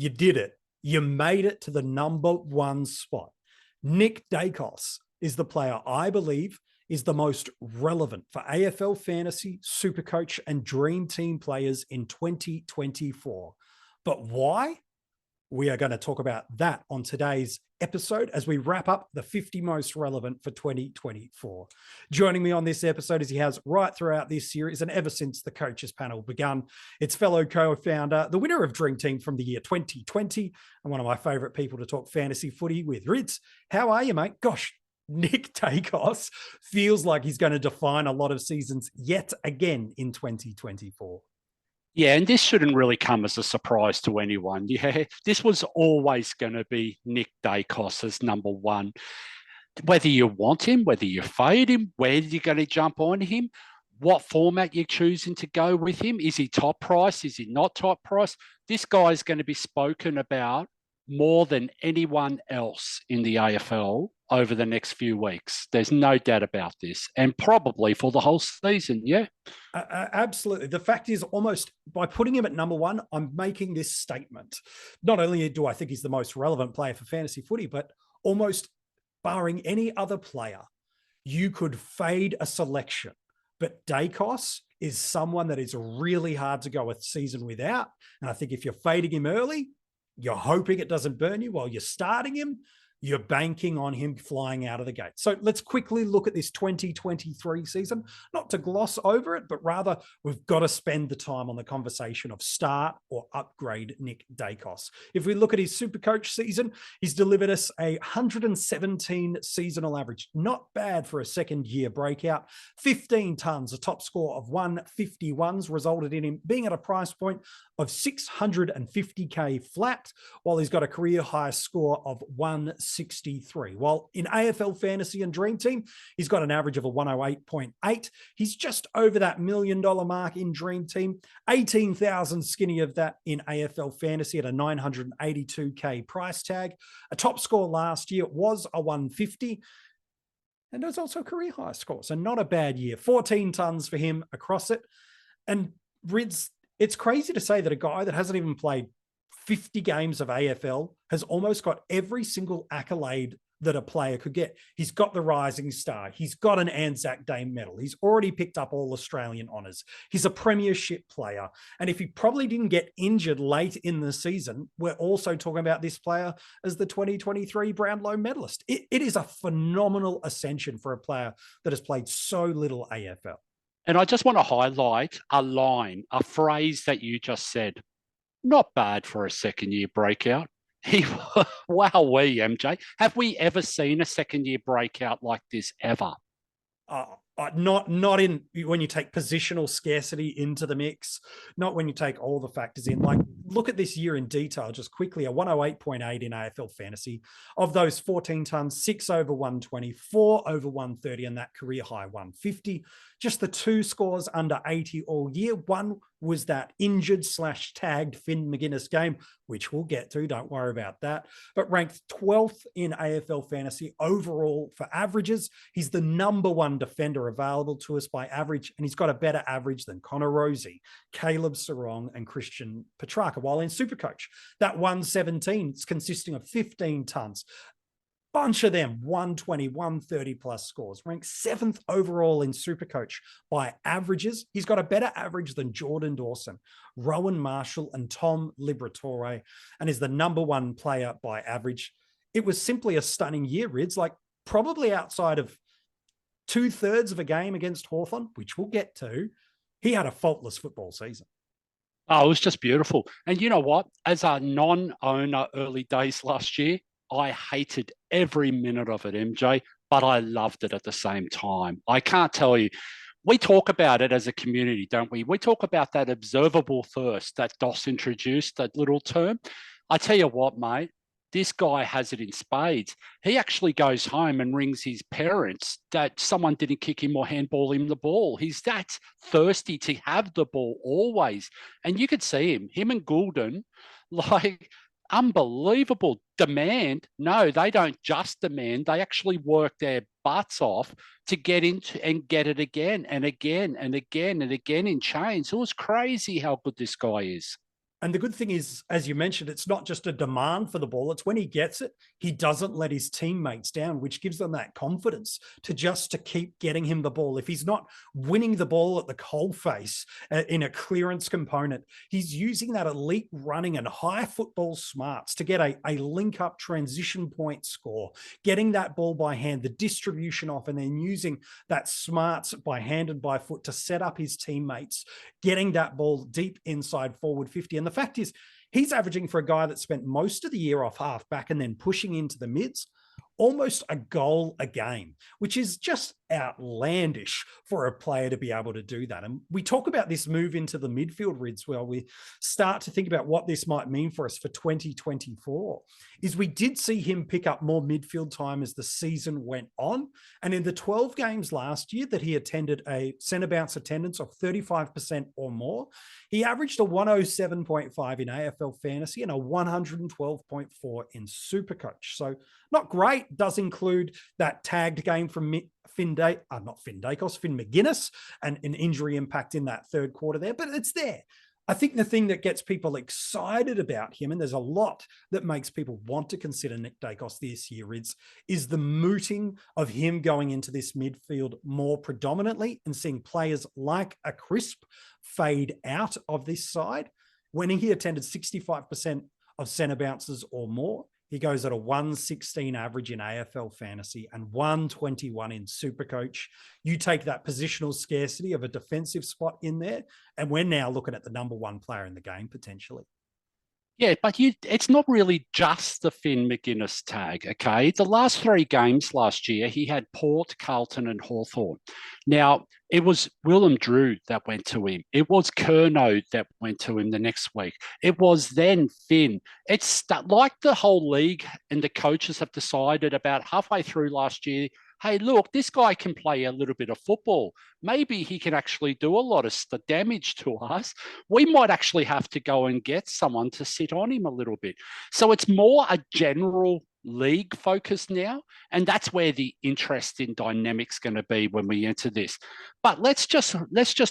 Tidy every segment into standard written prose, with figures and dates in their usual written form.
You did it. You made it to the number one spot. Nick Daicos is the player I believe is the most relevant for AFL Fantasy, SuperCoach, and Dream Team players in 2024. But why? We are going to talk about that on today's episode as we wrap up the 50 most relevant for 2024. Joining me on this episode, as he has right throughout this series and ever since the coaches panel begun, it's fellow co-founder, the winner of Dream Team from the year 2020, and one of my favorite people to talk fantasy footy with. Rids, how are you, mate? Gosh, Nick Daicos feels like he's going to define a lot of seasons yet again in 2024. Yeah, and this shouldn't really come as a surprise to anyone. Yeah, this was always going to be Nick Daicos as number one. Whether you want him, whether you fade him, where you're going to jump on him, what format you're choosing to go with him. Is he top price? Is he not top price? This guy is going to be spoken about more than anyone else in the AFL over the next few weeks. There's no doubt about this, and probably for the whole season, yeah. Absolutely. The fact is, almost by putting him at number one, I'm making this statement. Not only do I think he's the most relevant player for fantasy footy, but almost barring any other player, you could fade a selection. But Daicos is someone that is really hard to go a season without. And I think if you're fading him early, you're hoping it doesn't burn you. While you're starting him, you're banking on him flying out of the gate. So let's quickly look at this 2023 season, not to gloss over it, but rather we've got to spend the time on the conversation of start or upgrade Nick Daicos. If we look at his SuperCoach season, he's delivered us a 117 seasonal average. Not bad for a second year breakout. 15 tons, a top score of 151s resulted in him being at a price point of 650K flat, while he's got a career high score of 163. While in AFL Fantasy and Dream Team, he's got an average of a 108.8. He's just over that $1 million mark in Dream Team, 18,000 skinny of that in AFL Fantasy at a 982K price tag. A top score last year was a 150. And there's also a career high score, so not a bad year. 14 tons for him across it. And Rids, it's crazy to say that a guy that hasn't even played 50 games of AFL has almost got every single accolade that a player could get. He's got the Rising Star. He's got an Anzac Day medal. He's already picked up all Australian honours. He's a premiership player. And if he probably didn't get injured late in the season, we're also talking about this player as the 2023 Brownlow medalist. It is a phenomenal ascension for a player that has played so little AFL. And I just want to highlight a line, a phrase that you just said. Not bad for a second-year breakout. Wowee, MJ. Have we ever seen a second-year breakout like this ever? Not in when you take positional scarcity into the mix, not when you take all the factors in. Like, look at this year in detail, just quickly. A 108.8 in AFL Fantasy. Of those 14 tons, 6 over 120, 4 over 130, and that career high 150. Just the 2 scores under 80 all year. One was that injured/tagged Finn McGuinness game, which we'll get to, don't worry about that, but ranked 12th in AFL Fantasy overall for averages. He's the number one defender available to us by average, and he's got a better average than Connor Rosie, Caleb Sarong, and Christian Petrarca. While in SuperCoach, that 117 is consisting of 15 tons, bunch of them 120, 130 plus scores, ranked 7th overall in SuperCoach by averages. He's got a better average than Jordan Dawson, Rowan Marshall, and Tom Liberatore, and is the number one player by average. It was simply a stunning year, Rids, like probably outside of 2/3 of a game against Hawthorn, which we'll get to. He had a faultless football season. Oh, it was just beautiful. And you know what? As a non-owner early days last year, I hated every minute of it, MJ, but I loved it at the same time. I can't tell you. We talk about it as a community, don't we? We talk about that observable thirst that Doss introduced, that little term. I tell you what, mate, this guy has it in spades. He actually goes home and rings his parents that someone didn't kick him or handball him the ball. He's that thirsty to have the ball always. And you could see him and Goulden, like, unbelievable demand. No, they don't just demand. They actually work their butts off to get into and get it again and again and again and again in chains. It was crazy how good this guy is. And the good thing is, as you mentioned, it's not just a demand for the ball. It's when he gets it, he doesn't let his teammates down, which gives them that confidence to keep getting him the ball. If he's not winning the ball at the coalface in a clearance component, he's using that elite running and high football smarts to get a link up transition point score, getting that ball by hand, the distribution off, and then using that smarts by hand and by foot to set up his teammates, getting that ball deep inside forward 50. And the fact is, he's averaging, for a guy that spent most of the year off half back and then pushing into the mids, almost a goal a game, which is just outlandish for a player to be able to do that. And we talk about this move into the midfield, Rids, where we start to think about what this might mean for us for 2024, is we did see him pick up more midfield time as the season went on. And in the 12 games last year that he attended a centre bounce attendance of 35% or more, he averaged a 107.5 in AFL fantasy and a 112.4 in SuperCoach. So not great. Does include that tagged game from Finn McGuinness and an injury impact in that third quarter there, but it's there. I think the thing that gets people excited about him, and there's a lot that makes people want to consider Nick Daicos this year, is the mooting of him going into this midfield more predominantly and seeing players like a Crisp fade out of this side. When he attended 65% of centre bounces or more, he goes at a 116 average in AFL fantasy and 121 in SuperCoach. You take that positional scarcity of a defensive spot in there, and we're now looking at the number one player in the game potentially. Yeah, but it's not really just the Finn McGuinness tag, okay? The last 3 games last year, he had Port, Carlton and Hawthorn. Now, it was Willem Drew that went to him. It was Curnow that went to him the next week. It was then Finn. It's like the whole league and the coaches have decided about halfway through last year, hey, look, this guy can play a little bit of football. Maybe he can actually do a lot of damage to us. We might actually have to go and get someone to sit on him a little bit. So it's more a general league focus now, and that's where the interest in dynamics going to be when we enter this. But let's just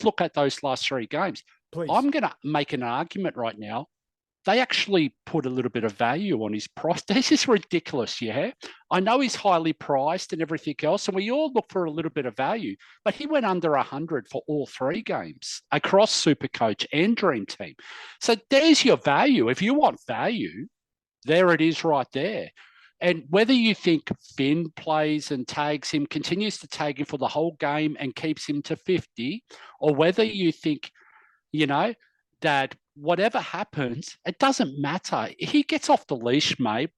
look at those last 3 games. Please. I'm going to make an argument right now. They actually put a little bit of value on his price. This is ridiculous, yeah? I know he's highly priced and everything else, and we all look for a little bit of value, but he went under 100 for all 3 games across SuperCoach and DreamTeam. So there's your value. If you want value, there it is right there. And whether you think Finn plays and tags him, continues to tag him for the whole game and keeps him to 50, or whether you think, that whatever happens, it doesn't matter. He gets off the leash, mate.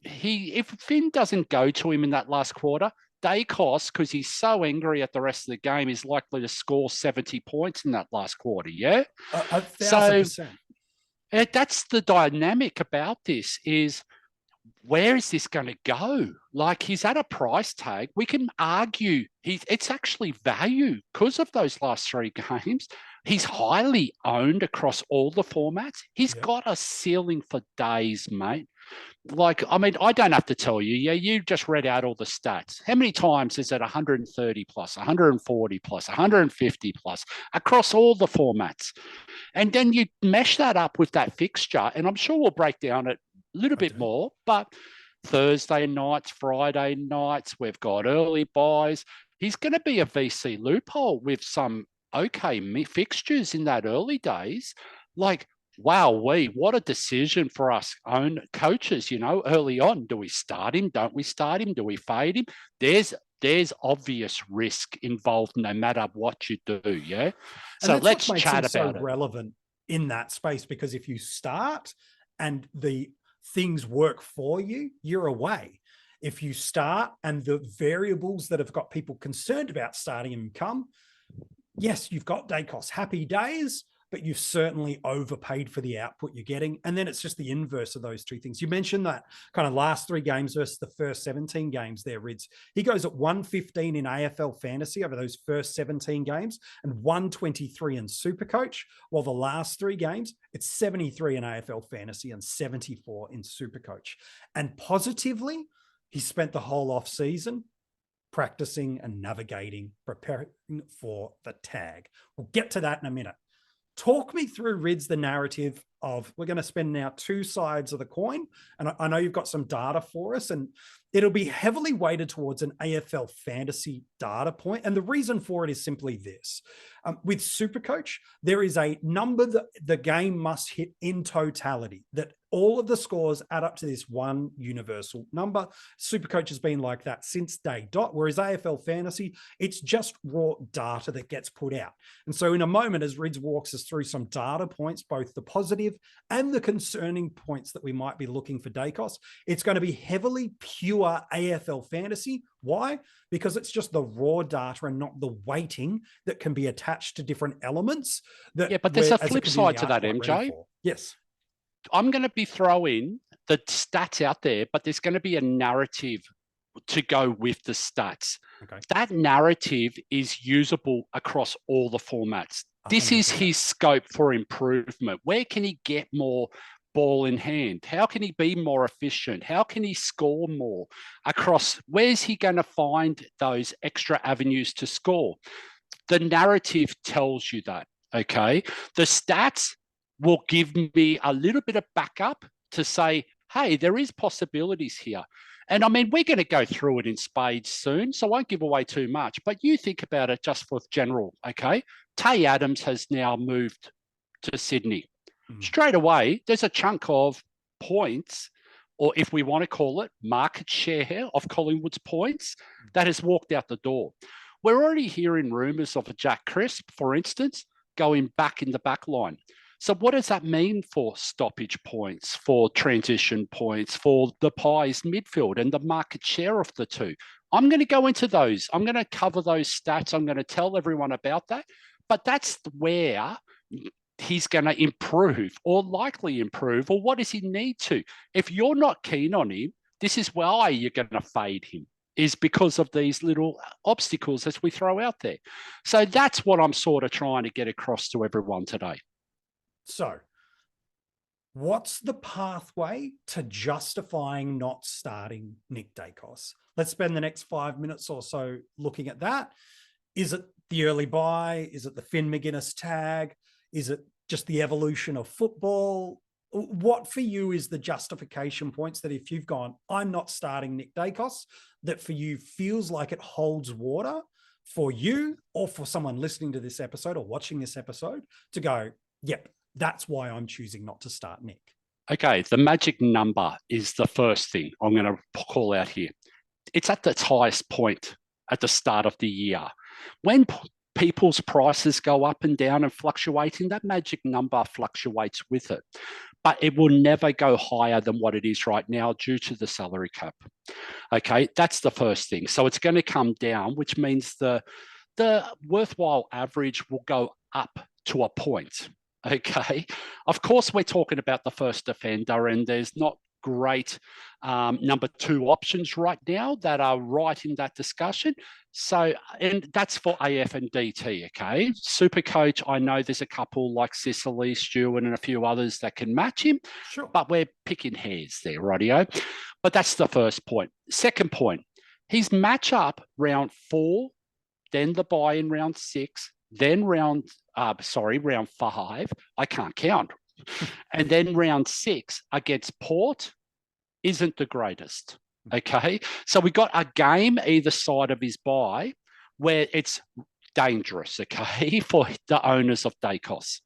If Finn doesn't go to him in that last quarter, Daicos, because he's so angry at the rest of the game, is likely to score 70 points in that last quarter, yeah? 1,000%. So that's the dynamic about this is, where is this going to go? Like, he's at a price tag. We can argue it's actually value because of those last 3 games. He's highly owned across all the formats. He's got a ceiling for days, mate. Like, I mean, I don't have to tell you. Yeah, you just read out all the stats. How many times is it 130 plus, 140 plus, 150 plus across all the formats? And then you mesh that up with that fixture, and I'm sure we'll break down it a little bit more, but Thursday nights, Friday nights, we've got early buys. He's going to be a VC loophole with some okay fixtures in that early days. Like, wow, what a decision for us own coaches, early on. Do we start him? Don't we start him? Do we fade him? There's obvious risk involved no matter what you do, yeah? So let's chat about it. Relevant in that space, because if you start and the things work for you, you're away. If you start and the variables that have got people concerned about starting him come, yes, you've got Daicos, happy days, but you've certainly overpaid for the output you're getting. And then it's just the inverse of those 2 things. You mentioned that kind of last 3 games versus the first 17 games there, Rids. He goes at 115 in AFL fantasy over those first 17 games and 123 in SuperCoach, while the last 3 games, it's 73 in AFL fantasy and 74 in SuperCoach. And positively, he spent the whole off season practicing and navigating, preparing for the tag. We'll get to that in a minute. Talk me through, Rids, the narrative of, we're going to spend now two sides of the coin. And I know you've got some data for us, and it'll be heavily weighted towards an AFL fantasy data point. And the reason for it is simply this. With SuperCoach, there is a number that the game must hit in totality, that all of the scores add up to this one universal number. SuperCoach has been like that since day dot, whereas AFL Fantasy, it's just raw data that gets put out. And so in a moment, as Rids walks us through some data points, both the positive and the concerning points that we might be looking for Daicos, it's going to be heavily pure AFL Fantasy. Why? Because it's just the raw data and not the weighting that can be attached to different elements. Yeah, but there's a flip side to that, MJ. Yes. I'm going to be throwing the stats out there, but there's going to be a narrative to go with the stats. Okay. That narrative is usable across all the formats. This 100%. is his scope for improvement. Where can he get more ball in hand? How can he be more efficient? How can he score more across? Where's he going to find those extra avenues to score? The narrative tells you that, okay? The stats will give me a little bit of backup to say, hey, there is possibilities here. And I mean, we're going to go through it in spades soon, so I won't give away too much, but you think about it just for general, okay? Tay Adams has now moved to Sydney. Straight away, there's a chunk of points, or if we want to call it market share of Collingwood's points, that has walked out the door. We're already hearing rumours of a Jack Crisp, for instance, going back in the back line. So what does that mean for stoppage points, for transition points, for the Pies midfield and the market share of the two? I'm going to go into those. I'm going to cover those stats. I'm going to tell everyone about that. But that's where he's going to improve or likely improve, or what does he need to? If you're not keen on him, this is why you're going to fade him, is because of these little obstacles as we throw out there. So that's what I'm sort of trying to get across to everyone today. So what's the pathway to justifying not starting Nick Daicos? Let's spend the next 5 minutes or so looking at that. Is it the early buy? Is it the Finn McGuinness tag? Is it just the evolution of football? What for you is the justification points that if you've gone, I'm not starting Nick Daicos, that for you feels like it holds water for you or for someone listening to this episode or watching this episode to go, yep, that's why I'm choosing not to start Nick? Okay, the magic number is the first thing I'm going to call out here. It's at its highest point at the start of the year. When people's prices go up and down and fluctuating, that magic number fluctuates with it. But it will never go higher than what it is right now due to the salary cap. Okay, that's the first thing. So it's going to come down, which means the worthwhile average will go up to a point. Okay, of course, we're talking about the first defender, and there's not great number two options right now that are right in that discussion. So, and that's for AF and DT, okay? SuperCoach, I know there's a couple like Sicily, Stewart, and a few others that can match him, sure, but we're picking hairs there, rightio? But that's the first point. Second point, his matchup round 4, then the buy in round 6, then round 5, I can't count. And then round 6 against Port isn't the greatest, okay? So we got a game either side of his bye where it's dangerous, okay, for the owners of Daicos.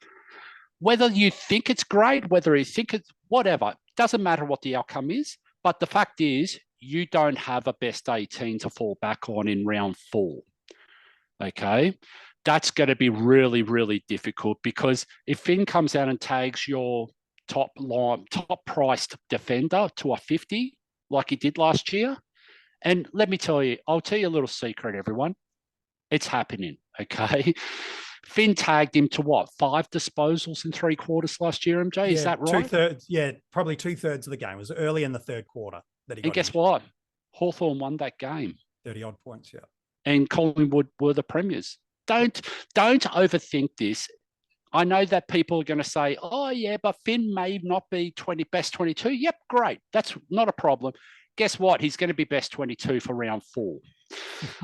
Whether you think it's great, whether you think it's whatever, doesn't matter what the outcome is, but the fact is you don't have a best 18 to fall back on in round 4, okay? That's going to be really, really difficult because if Finn comes out and tags your top priced defender to a 50 like he did last year, and let me tell you, I'll tell you a little secret, everyone. It's happening, okay? Finn tagged him to what, 5 disposals in 3 quarters last year, MJ? Yeah, is that right? 2/3, yeah, probably 2/3 of the game. It was early in the third quarter that he got. And guess what? Hawthorn won that game. 30 odd points, yeah. And Collingwood were the premiers. Don't overthink this. I know that people are going to say, oh, yeah, but Finn may not be best 22. Yep, great. That's not a problem. Guess what? He's going to be best 22 for round 4.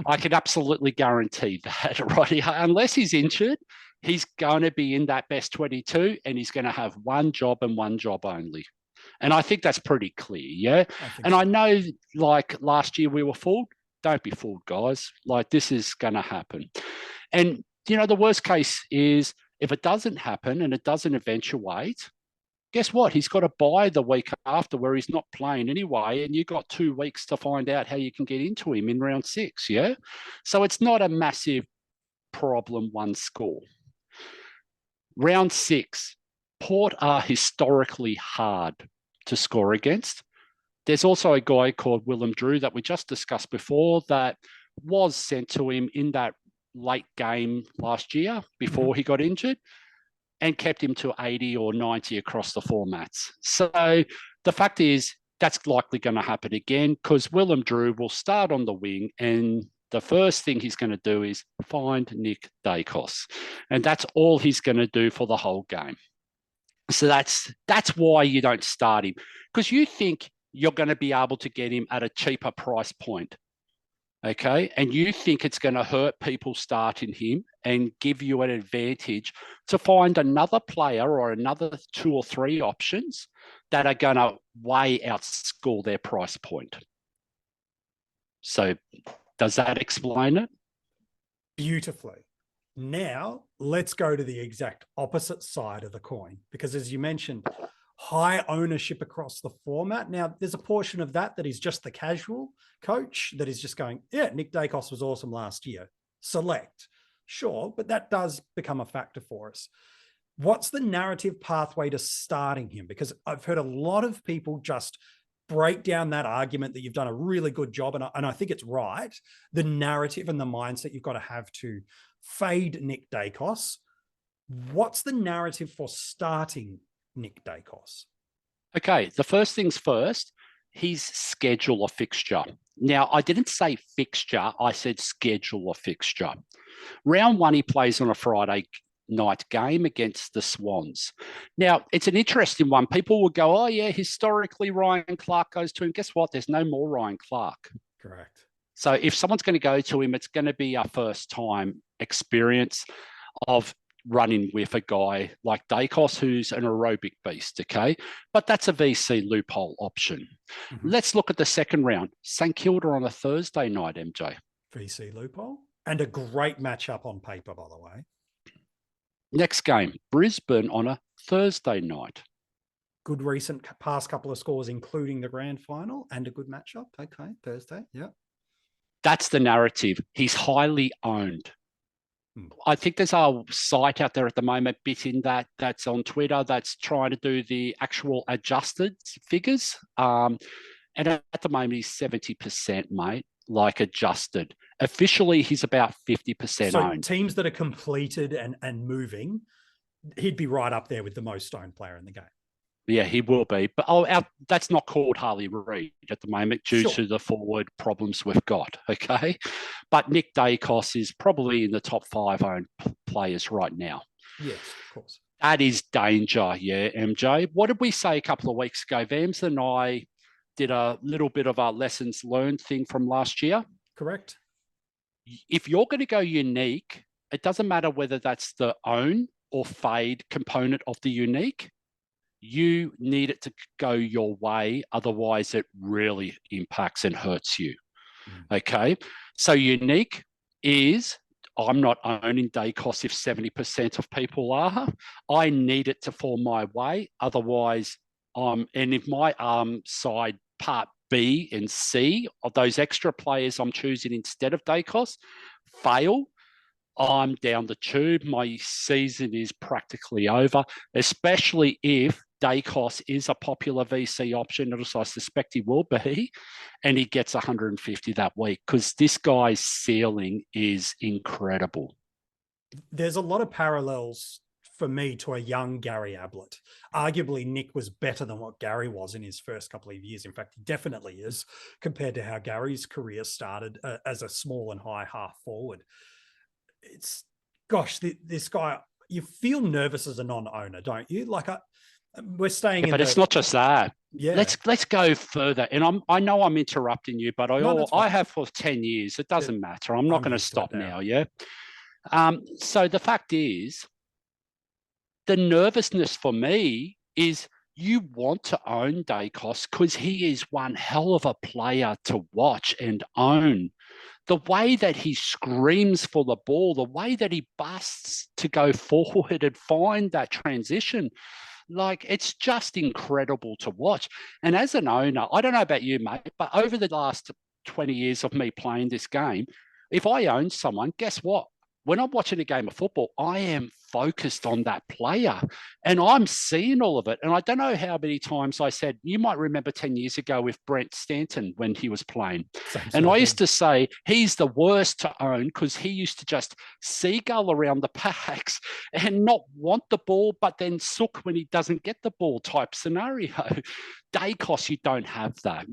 I can absolutely guarantee that, right? Unless he's injured, He's going to be in that best 22 and he's going to have one job and one job only. And I think that's pretty clear, yeah? I know, like, last year we were fooled. Don't be fooled, guys. Like, this is going to happen. And, you know, the worst case is if it doesn't happen and it doesn't eventuate, guess what? He's got to buy the week after where he's not playing anyway, and you've got 2 weeks to find out how you can get into him in round 6, yeah? So it's not a massive problem, one score. Round 6, Port are historically hard to score against. There's also a guy called Willem Drew that we just discussed before that was sent to him in that late game last year before he got injured and kept him to 80 or 90 across the formats. So the fact is that's likely going to happen again because Willem Drew will start on the wing and the first thing he's going to do is find Nick Daicos. And that's all he's going to do for the whole game. So that's why you don't start him, because you think you're going to be able to get him at a cheaper price point, okay? And you think it's going to hurt people starting him and give you an advantage to find another player or another 2 or 3 options that are going to way outscore their price point. So does that explain it? Beautifully. Now, let's go to the exact opposite side of the coin, because as you mentioned, high ownership across the format. Now, there's a portion of that is just the casual coach that is just going, yeah, Nick Daicos was awesome last year. Select. Sure, but that does become a factor for us. What's the narrative pathway to starting him? Because I've heard a lot of people just break down that argument that you've done a really good job, and I think it's right, the narrative and the mindset you've got to have to fade Nick Daicos. What's the narrative for starting Nick Daicos? Okay, the first things first, his schedule a fixture. Now, I didn't say fixture, I said schedule a fixture. Round 1, he plays on a Friday night game against the Swans. Now, it's an interesting one. People will go, oh, yeah, historically Ryan Clark goes to him. Guess what? There's no more Ryan Clark. Correct. So if someone's going to go to him, it's going to be a first-time experience of running with a guy like Daicos, who's an aerobic beast, okay? But that's a VC loophole option. Let's look at the second round. St Kilda on a Thursday night, MJ. VC loophole. And a great matchup on paper, by the way. Next game, Brisbane on a Thursday night. Good recent past couple of scores, including the grand final, and a good matchup. Okay, Thursday, yeah. That's the narrative. He's highly owned. I think there's a site out there at the moment, that's on Twitter, that's trying to do the actual adjusted figures. And at the moment, he's 70%, mate, like adjusted. Officially, he's about 50% owned. So teams that are completed and moving, he'd be right up there with the most owned player in the game. Yeah, he will be. But that's not called Harley Reid at the moment due to the forward problems we've got, okay? But Nick Daicos is probably in the top 5 owned players right now. Yes, of course. That is danger, yeah, MJ. What did we say a couple of weeks ago? Vams and I did a little bit of our lessons learned thing from last year. Correct. If you're going to go unique, it doesn't matter whether that's the own or fade component of the unique. You need it to go your way. Otherwise, it really impacts and hurts you. Okay. So unique is, I'm not owning Daicos if 70% of people are. I need it to fall my way. Otherwise, and if my side part B and C of those extra players I'm choosing instead of Daicos fail, I'm down the tube. My season is practically over, especially if Daicos is a popular VC option, as I suspect he will be, and he gets 150 that week because this guy's ceiling is incredible. There's a lot of parallels for me to a young Gary Ablett. Arguably, Nick was better than what Gary was in his first couple of years. In fact, he definitely is compared to how Gary's career started as a small and high half forward. It's, gosh, this guy, you feel nervous as a non-owner, don't you? Like, we're staying in but it's not just that. Yeah. Let's go further. And I know I'm interrupting you, but I have for 10 years. It doesn't matter. I'm not going to stop now, yeah? So the fact is, the nervousness for me is you want to own Daicos because he is one hell of a player to watch and own. The way that he screams for the ball, the way that he busts to go forward and find that transition, like, it's just incredible to watch. And as an owner, I don't know about you, mate, but over the last 20 years of me playing this game, if I own someone, guess what? When I'm watching a game of football, I am focused on that player and I'm seeing all of it. And I don't know how many times I said, you might remember 10 years ago with Brent Stanton when he was playing. And I used to say he's the worst to own because he used to just seagull around the packs and not want the ball, but then sook when he doesn't get the ball type scenario. Daicos, you don't have that.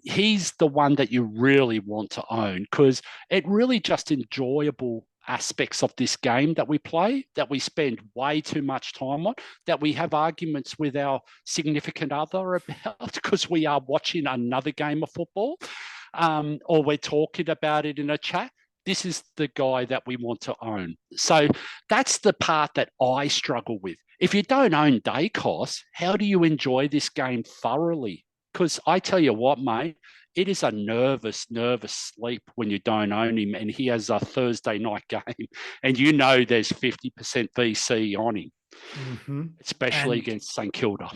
He's the one that you really want to own because it really just enjoyable aspects of this game that we play, that we spend way too much time on, that we have arguments with our significant other about because we are watching another game of football, or we're talking about it in a chat. This is the guy that we want to own. So that's the part that I struggle with. If you don't own Daicos, how do you enjoy this game thoroughly? Because I tell you what, mate, it is a nervous sleep when you don't own him and he has a Thursday night game and you know there's 50% VC on him, especially against St Kilda.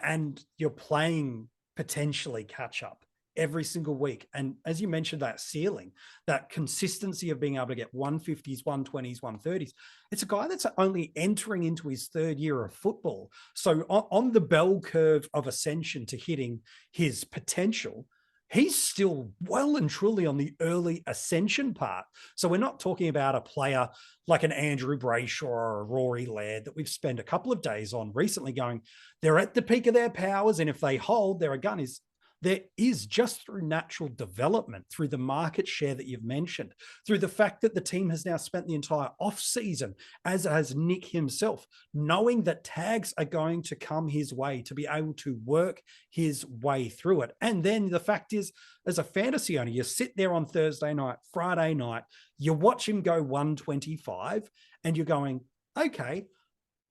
And you're playing potentially catch up every single week. And as you mentioned, that ceiling, that consistency of being able to get 150s, 120s, 130s, it's a guy that's only entering into his third year of football. So on the bell curve of ascension to hitting his potential, he's still well and truly on the early ascension part. So we're not talking about a player like an Andrew Brayshaw or a Rory Laird that we've spent a couple of days on recently going, they're at the peak of their powers. And if they hold, their gun is, there is just through natural development, through the market share that you've mentioned, through the fact that the team has now spent the entire off season, as has Nick himself, knowing that tags are going to come his way to be able to work his way through it. And then the fact is, as a fantasy owner, you sit there on Thursday night, Friday night, you watch him go 125 and you're going, okay,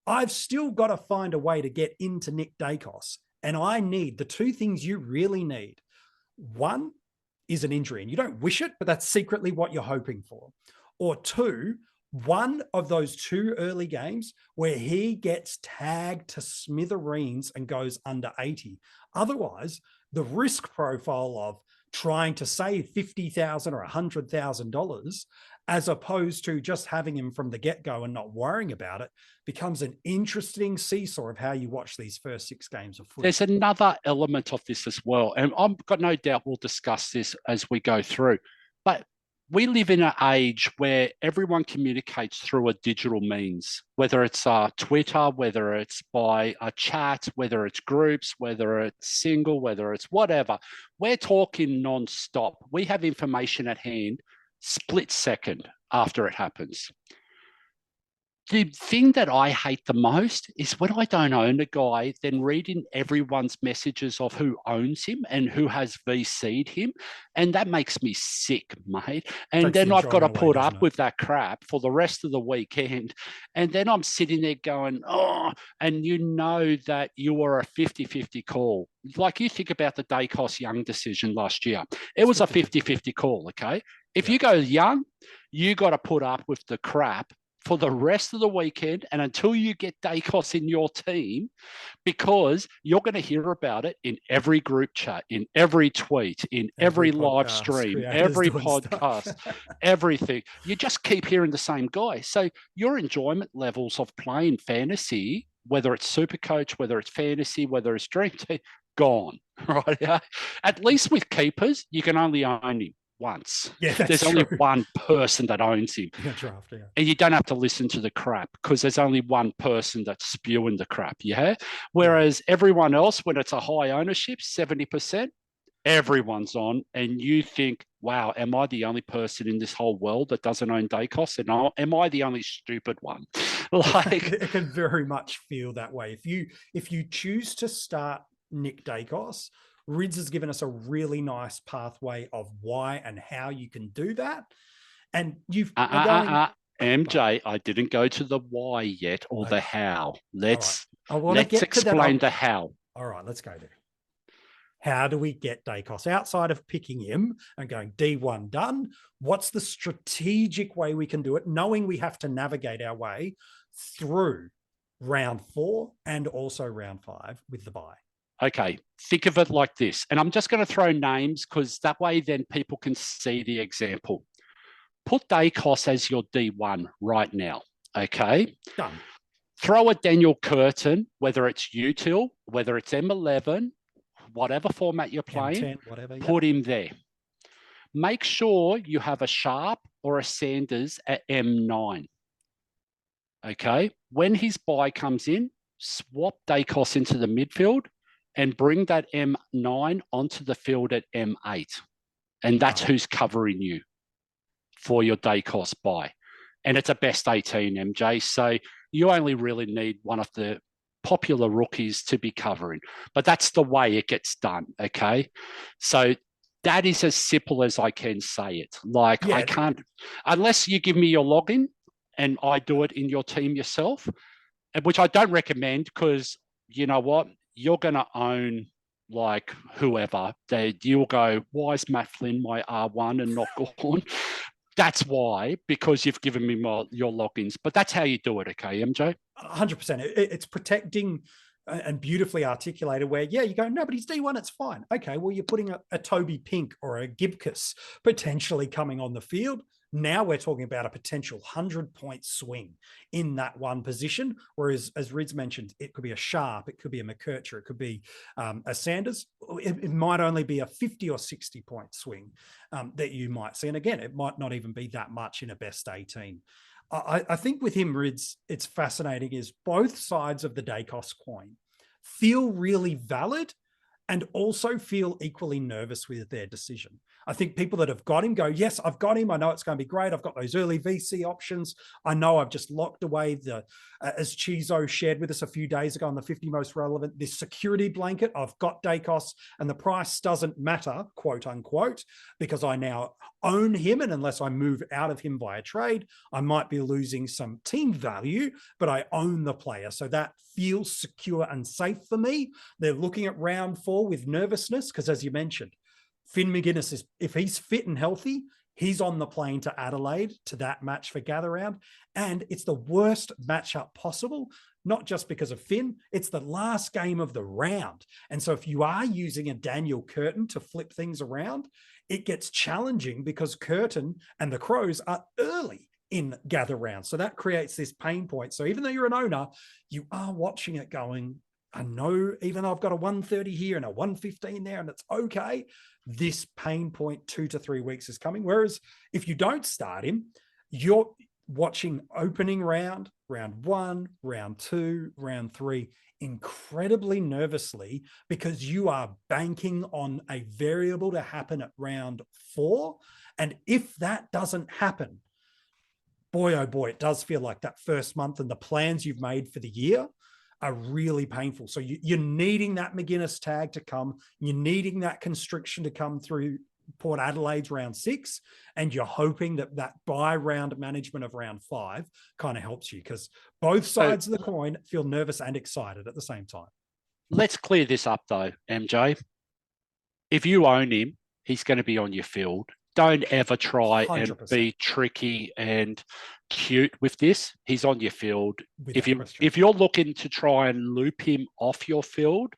I've still got to find a way to get into Nick Daicos. And I need the two things you really need. One is an injury, and you don't wish it, but that's secretly what you're hoping for. Or two, one of those two early games where he gets tagged to smithereens and goes under 80. Otherwise, the risk profile of trying to save $50,000 or $100,000 as opposed to just having him from the get-go and not worrying about it becomes an interesting seesaw of how you watch these first 6 games of football. There's another element of this as well, and I've got no doubt we'll discuss this as we go through, but we live in an age where everyone communicates through a digital means, whether it's Twitter, whether it's by a chat, whether it's groups, whether it's single, whether it's whatever. We're talking non-stop. We have information at hand split second after it happens. The thing that I hate the most is when I don't own a guy, then reading everyone's messages of who owns him and who has VC'd him. And that makes me sick, mate. And then I've got to put up with that crap for the rest of the weekend. And then I'm sitting there going, oh, and you know that you are a 50-50 call. Like you think about the Daicos Young decision last year. It was a 50-50 call, okay? If you go young, you got to put up with the crap for the rest of the weekend and until you get Daicos in your team, because you're going to hear about it in every group chat, in every tweet, in every live stream, every podcast, everything. You just keep hearing the same guy. So your enjoyment levels of playing fantasy, whether it's SuperCoach, whether it's fantasy, whether it's DreamTeam, gone, right? At least with keepers, you can only own him once. Yeah, there's only one person that owns him. Draft, yeah. And you don't have to listen to the crap because there's only one person that's spewing the crap, yeah? Whereas everyone else, when it's a high ownership, 70%, everyone's on, and you think, wow, am I the only person in this whole world that doesn't own Daicos? And am I the only stupid one? Like, it can very much feel that way. If you choose to start Nick Daicos, Rids has given us a really nice pathway of why and how you can do that. And you've MJ, I didn't go to the why yet or the how. Let's explain the how. All right, let's go there. How do we get Daicos outside of picking him and going D1 done? What's the strategic way we can do it, knowing we have to navigate our way through round 4 and also round 5 with the bye? Okay, think of it like this. And I'm just going to throw names because that way then people can see the example. Put Daicos as your D1 right now, okay? Done. Throw a Daniel Curtin, whether it's util, whether it's M11, whatever format you're playing, M10, whatever, put him there. Make sure you have a Sharp or a Sanders at M9. Okay, when his bye comes in, swap Daicos into the midfield and bring that M9 onto the field at M8. And that's who's covering you for your Daicos bye. And it's a best 18, MJ. So you only really need one of the popular rookies to be covering. But that's the way it gets done, okay? So that is as simple as I can say it. Like, I can't, unless you give me your login and I do it in your team yourself, which I don't recommend because, you know what, you're going to own like whoever. You'll go, why is Matt Flynn my R1 and not Gorn? That's why, because you've given me your logins. But that's how you do it, okay, MJ? 100%. It's protecting and beautifully articulated where, you go, no, but he's D1, it's fine. Okay, well, you're putting a Toby Pink or a Gibcus potentially coming on the field. Now we're talking about a potential 100-point swing in that one position. Whereas, as Rids mentioned, it could be a Sharp, it could be a McKercher, it could be a Sanders. It might only be a 50 or 60-point swing that you might see. And again, it might not even be that much in a best 18. I think with him, Rids, it's fascinating is both sides of the Daicos coin feel really valid and also feel equally nervous with their decision. I think people that have got him go, yes, I've got him. I know it's going to be great. I've got those early VC options. I know I've just locked away as Chizo shared with us a few days ago on the 50 most relevant, this security blanket. I've got Daicos and the price doesn't matter, quote unquote, because I now own him. And unless I move out of him via trade, I might be losing some team value, but I own the player. So that feels secure and safe for me. They're looking at round 4 with nervousness because, as you mentioned, Finn McGuinness is, if he's fit and healthy, he's on the plane to Adelaide to that match for Gather Round. And it's the worst matchup possible, not just because of Finn, it's the last game of the round. And so if you are using a Daniel Curtin to flip things around, it gets challenging because Curtin and the Crows are early in Gather Round. So that creates this pain point. So even though you're an owner, you are watching it going, I know, even though I've got a 130 here and a 115 there and it's okay, this pain point 2 to 3 weeks is coming. Whereas if you don't start him, you're watching opening round 1, round 2, round 3, incredibly nervously because you are banking on a variable to happen at round 4. And if that doesn't happen, boy, oh boy, it does feel like that first month and the plans you've made for the year are really painful. So you're needing that McGuinness tag to come. You're needing that constriction to come through Port Adelaide's round 6. And you're hoping that that bye round management of round 5 kind of helps you because both sides of the coin feel nervous and excited at the same time. Let's clear this up though, MJ. If you own him, he's going to be on your field. Don't ever try 100%. And be tricky and cute with this. He's on your field. If you're looking to try and loop him off your field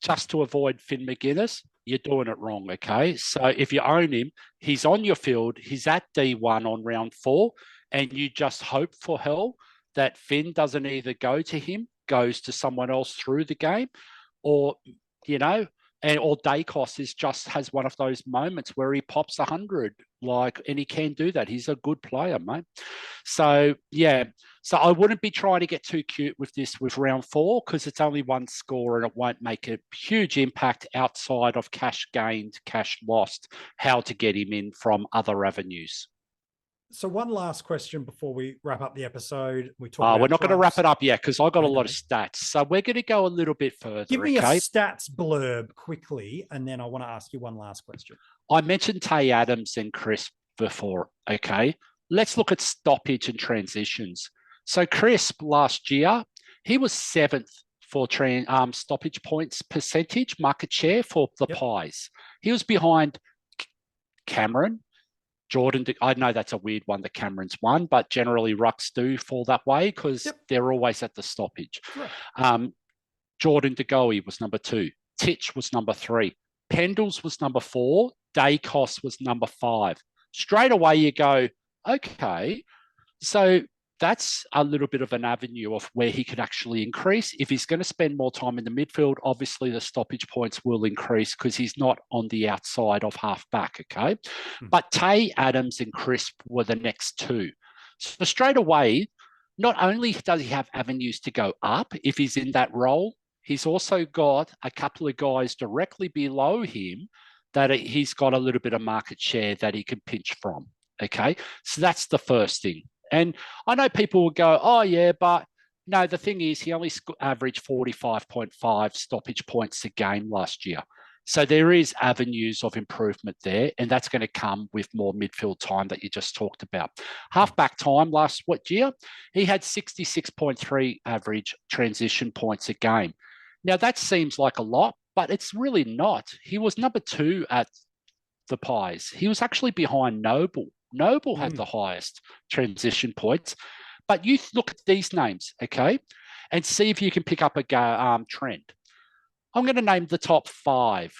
just to avoid Finn McGuinness, you're doing it wrong, okay? So if you own him, he's on your field, he's at D1 on round 4, and you just hope for hell that Finn doesn't either go to him, goes to someone else through the game, or, or Daicos has one of those moments where he pops 100, and he can do that. He's a good player, mate. So I wouldn't be trying to get too cute with this with round 4 because it's only one score and it won't make a huge impact outside of cash gained, cash lost, how to get him in from other avenues. So one last question before we wrap up the episode. We're not going to wrap it up yet because I've got a lot of stats. So we're going to go a little bit further. Give me a stats blurb quickly, and then I want to ask you one last question. I mentioned Tay Adams and Chris before, okay? let's look at stoppage and transitions. So Crisp last year, he was 7th for stoppage points percentage, market share for the Pies. He was behind Cameron, Jordan. I know that's a weird one that Cameron's won, but generally rucks do fall that way because they're always at the stoppage. Right. Jordan De Goey was number 2. Titch was number 3. Pendles was number 4. Daicos was number 5. Straight away you go, okay, so that's a little bit of an avenue of where he could actually increase. If he's going to spend more time in the midfield, obviously the stoppage points will increase because he's not on the outside of half back, okay? But Tay, Adams and Crisp were the next 2. So straight away, not only does he have avenues to go up if he's in that role, he's also got a couple of guys directly below him that he's got a little bit of market share that he can pinch from, okay? So that's the first thing. And I know people will go, oh, yeah, but no, the thing is he only averaged 45.5 stoppage points a game last year. So there is avenues of improvement there, and that's going to come with more midfield time that you just talked about. Halfback time last year, he had 66.3 average transition points a game. Now, that seems like a lot, but it's really not. He was number 2 at the Pies. He was actually behind Noble. Noble had the highest transition points, but you look at these names, okay, and see if you can pick up a trend. I'm going to name the top 5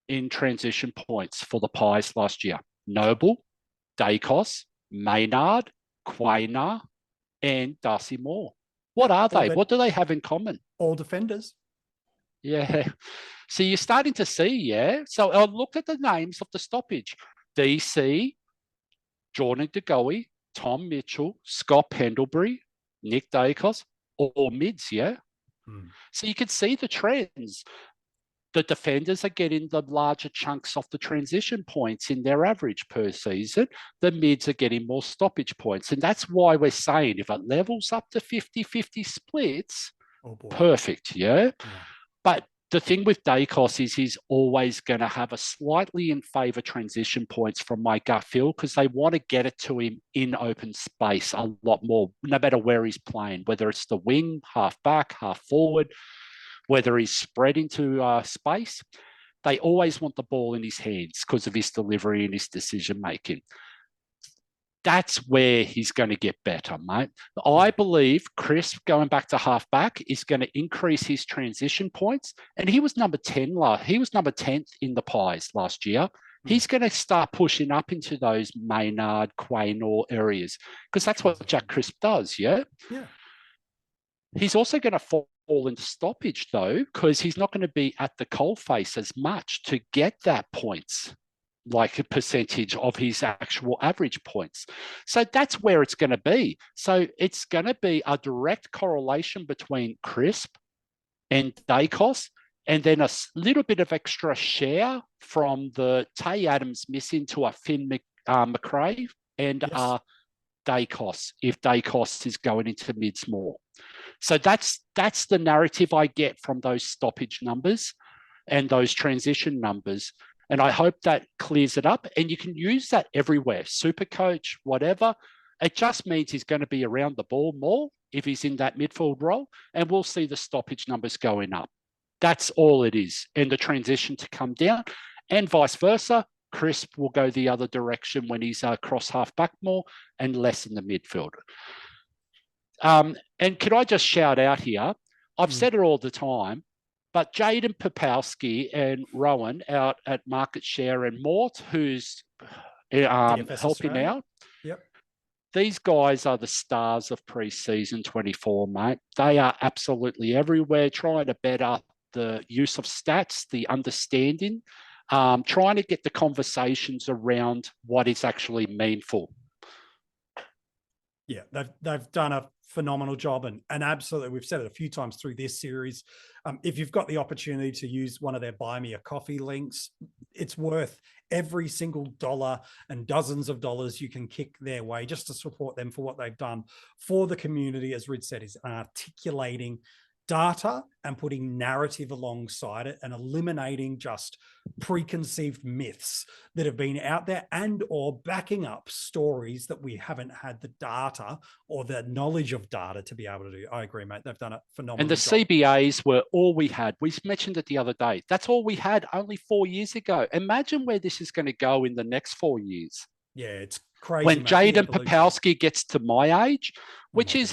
in transition points for the Pies last year. Noble, Daicos, Maynard, Quayner, and Darcy Moore. What are they? What do they have in common? All defenders. Yeah. So you're starting to see, yeah. So I looked at the names of the stoppage. DC, Jordan De Goey, Tom Mitchell, Scott Pendlebury, Nick Daicos, all mids, yeah? So you can see the trends. The defenders are getting the larger chunks of the transition points in their average per season. The mids are getting more stoppage points. And that's why we're saying if it levels up to 50-50 splits, perfect, yeah? But the thing with Daicos is he's always going to have a slightly in favour transition points from my gut feel because they want to get it to him in open space a lot more, no matter where he's playing, whether it's the wing, half back, half forward, whether he's spread into space. They always want the ball in his hands because of his delivery and his decision making. That's where he's going to get better, mate. I believe Crisp going back to halfback is going to increase his transition points. And he was number 10. He was number 10th in the Pies last year. He's going to start pushing up into those Maynard, Quayner areas because that's what Jack Crisp does, yeah? Yeah. He's also going to fall into stoppage, though, because he's not going to be at the coalface as much to get that points, like a percentage of his actual average points. So that's where it's going to be. So it's going to be a direct correlation between Crisp and Daicos, and then a little bit of extra share from the Tay Adams missing to a Finn McRae and Daicos, if Daicos is going into mids more. So that's the narrative I get from those stoppage numbers and those transition numbers. And I hope that clears it up. And you can use that everywhere, SuperCoach, whatever. It just means he's going to be around the ball more if he's in that midfield role, and we'll see the stoppage numbers going up. That's all it is. And the transition to come down, and vice versa. Crisp will go the other direction when he's cross half back more and less in the midfield. And could I just shout out here? I've said it all the time, but Jaden Popowski and Rowan out at Market Share and Mort, who's helping out. Yep. These guys are the stars of pre-season 24, mate. They are absolutely everywhere, trying to better the use of stats, the understanding, trying to get the conversations around what it's actually meaningful. Yeah, they've done a phenomenal job, and absolutely, we've said it a few times through this series. If you've got the opportunity to use one of their buy me a coffee links, it's worth every single dollar and dozens of dollars you can kick their way just to support them for what they've done for the community. As Rid said, is articulating data and putting narrative alongside it and eliminating just preconceived myths that have been out there and or backing up stories that we haven't had the data or the knowledge of data to be able to do. I agree, mate. They've done a phenomenal And the job. CBAs were all we had. We mentioned it the other day. That's all we had only 4 years ago. Imagine where this is going to go in the next 4 years. Yeah, it's crazy. When mate, Jaden Popowski gets to my age, which is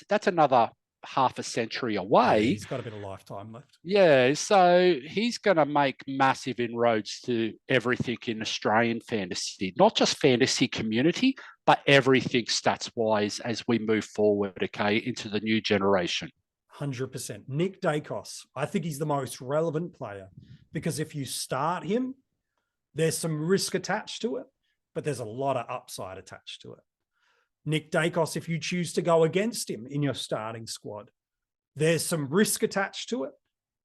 that's another half a century away. Yeah, he's got a bit of lifetime left. Yeah, so he's going to make massive inroads to everything in Australian fantasy, not just fantasy community, but everything stats-wise as we move forward, okay, into the new generation. 100%. Nick Daicos, I think he's the most relevant player because if you start him, there's some risk attached to it, but there's a lot of upside attached to it. Nick Daicos, if you choose to go against him in your starting squad, there's some risk attached to it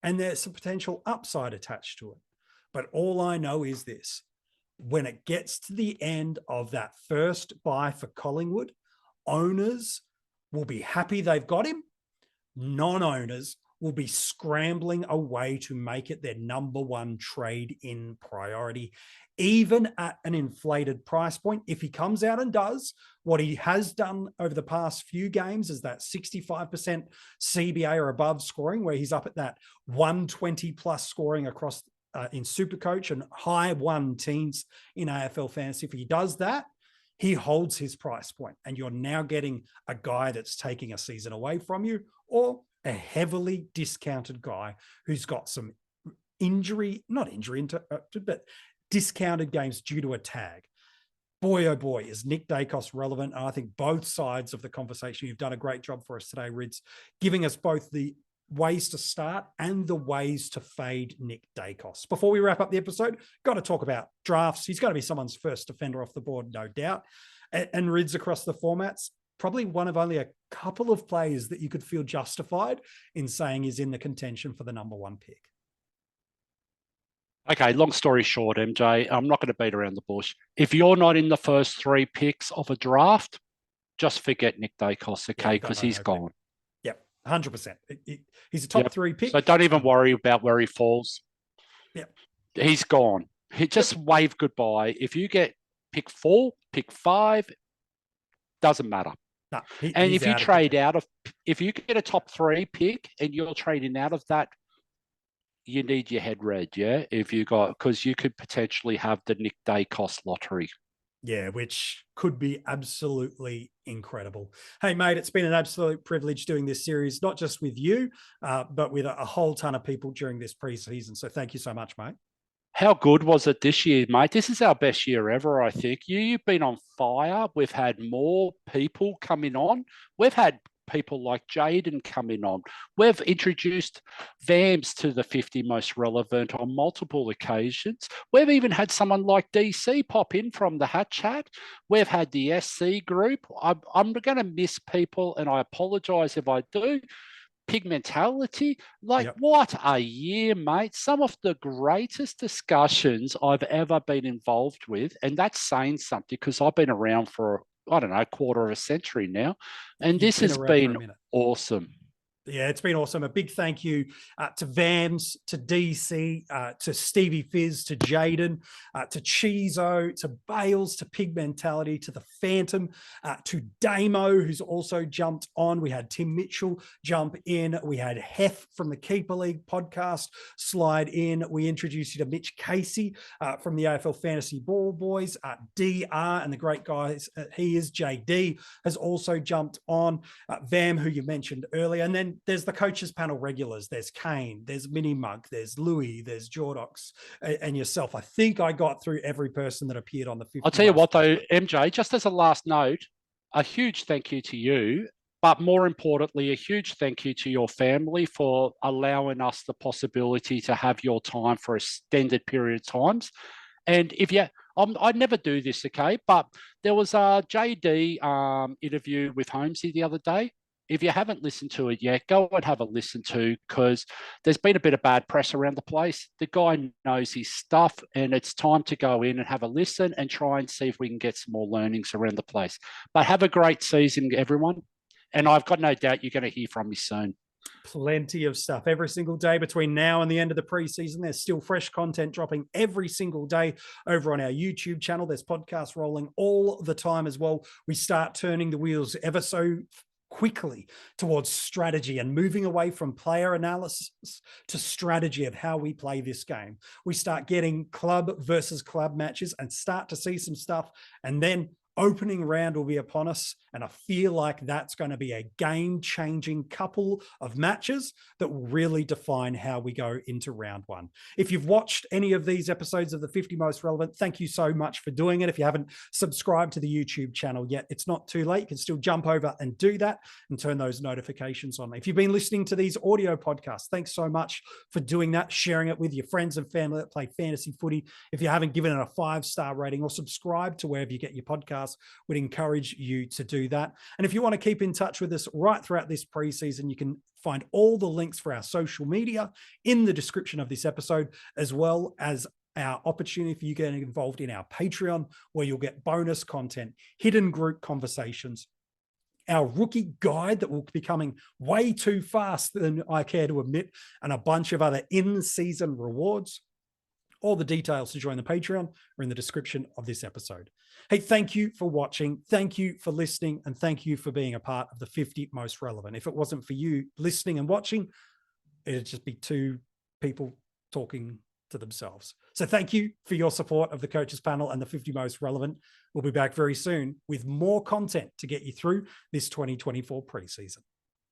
and there's some potential upside attached to it. But all I know is this: when it gets to the end of that first buy for Collingwood, owners will be happy they've got him. Non-owners will be scrambling away to make it their number one trade in priority, even at an inflated price point. If he comes out and does what he has done over the past few games, is that 65% CBA or above scoring, where he's up at that 120 plus scoring across in SuperCoach and high 1 teens in AFL fantasy. If he does that, he holds his price point, and you're now getting a guy that's taking a season away from you, or a heavily discounted guy who's got some not injury interrupted, but discounted games due to a tag. Boy, oh boy, is Nick Daicos relevant. And I think both sides of the conversation, you've done a great job for us today, Rids, giving us both the ways to start and the ways to fade Nick Daicos. Before we wrap up the episode, got to talk about drafts. He's going to be someone's first defender off the board, no doubt. And Rids across the formats, probably one of only a couple of players that you could feel justified in saying is in the contention for the number one pick. Okay, long story short, MJ, I'm not going to beat around the bush. If you're not in the first 3 picks of a draft, just forget Nick Daicos, okay, because he's gone. Yep, 100%. He's a top 3 pick. So don't even worry about where he falls. Yep. He's gone. He just wave goodbye. If you get pick 4, pick 5, doesn't matter. No, and if you trade out of, if you get a top 3 pick and you're trading out of that, you need your head read, yeah? If you got, because you could potentially have the Nick Daicos lottery. Yeah, which could be absolutely incredible. Hey, mate, it's been an absolute privilege doing this series, not just with you, but with a whole ton of people during this preseason. So thank you so much, mate. How good was it this year, mate? This is our best year ever, I think. You've been on fire. We've had more people coming on. We've had people like Jaden coming on. We've introduced VAMs to the 50 most relevant on multiple occasions. We've even had someone like DC pop in from the Hat Chat. We've had the SC group. I'm going to miss people, and I apologize if I do. Pigmentality, What a year, mate. Some of the greatest discussions I've ever been involved with, and that's saying something because I've been around for, I don't know, a quarter of a century now, and this has been awesome. Yeah, it's been awesome. A big thank you to Vams, to DC, to Stevie Fizz, to Jaden, to Chizo, to Bales, to Pigmentality, to the Phantom, to Damo, who's also jumped on. We had Tim Mitchell jump in. We had Hef from the Keeper League podcast slide in. We introduced you to Mitch Casey from the AFL Fantasy Ball Boys. DR and the great guys, he is JD, has also jumped on. Vam, who you mentioned earlier. And then there's the coaches panel regulars. There's Kane, there's Mini Mug, there's Louis, there's Jordox, and yourself. I think I got through every person that appeared on the 50. I'll tell you what though, MJ, just as a last note, a huge thank you to you, but more importantly, a huge thank you to your family for allowing us the possibility to have your time for extended period of times. And if you, I'd never do this, okay, but there was a JD interview with Holmesy the other day. If you haven't listened to it yet, go and have a listen to, because there's been a bit of bad press around the place. The guy knows his stuff, and it's time to go in and have a listen and try and see if we can get some more learnings around the place. But have a great season, everyone. And I've got no doubt you're going to hear from me soon. Plenty of stuff every single day between now and the end of the preseason. There's still fresh content dropping every single day over on our YouTube channel. There's podcasts rolling all the time as well. We start turning the wheels ever so quickly towards strategy and moving away from player analysis to strategy of how we play this game. We start getting club versus club matches and start to see some stuff, and then opening round will be upon us, and I feel like that's going to be a game-changing couple of matches that will really define how we go into round one. If you've watched any of these episodes of the 50 Most Relevant, thank you so much for doing it. If you haven't subscribed to the YouTube channel yet, it's not too late. You can still jump over and do that and turn those notifications on. If you've been listening to these audio podcasts, thanks so much for doing that, sharing it with your friends and family that play fantasy footy. If you haven't given it a 5-star rating or subscribe to wherever you get your podcasts, would encourage you to do that. And if you want to keep in touch with us right throughout this preseason, you can find all the links for our social media in the description of this episode, as well as our opportunity for you getting involved in our Patreon, where you'll get bonus content, hidden group conversations, our rookie guide that will be coming way too fast than I care to admit, and a bunch of other in-season rewards. All the details to join the Patreon are in the description of this episode. Hey, thank you for watching. Thank you for listening. And thank you for being a part of the 50 Most Relevant. If it wasn't for you listening and watching, it'd just be two people talking to themselves. So thank you for your support of the Coaches Panel and the 50 Most Relevant. We'll be back very soon with more content to get you through this 2024 preseason.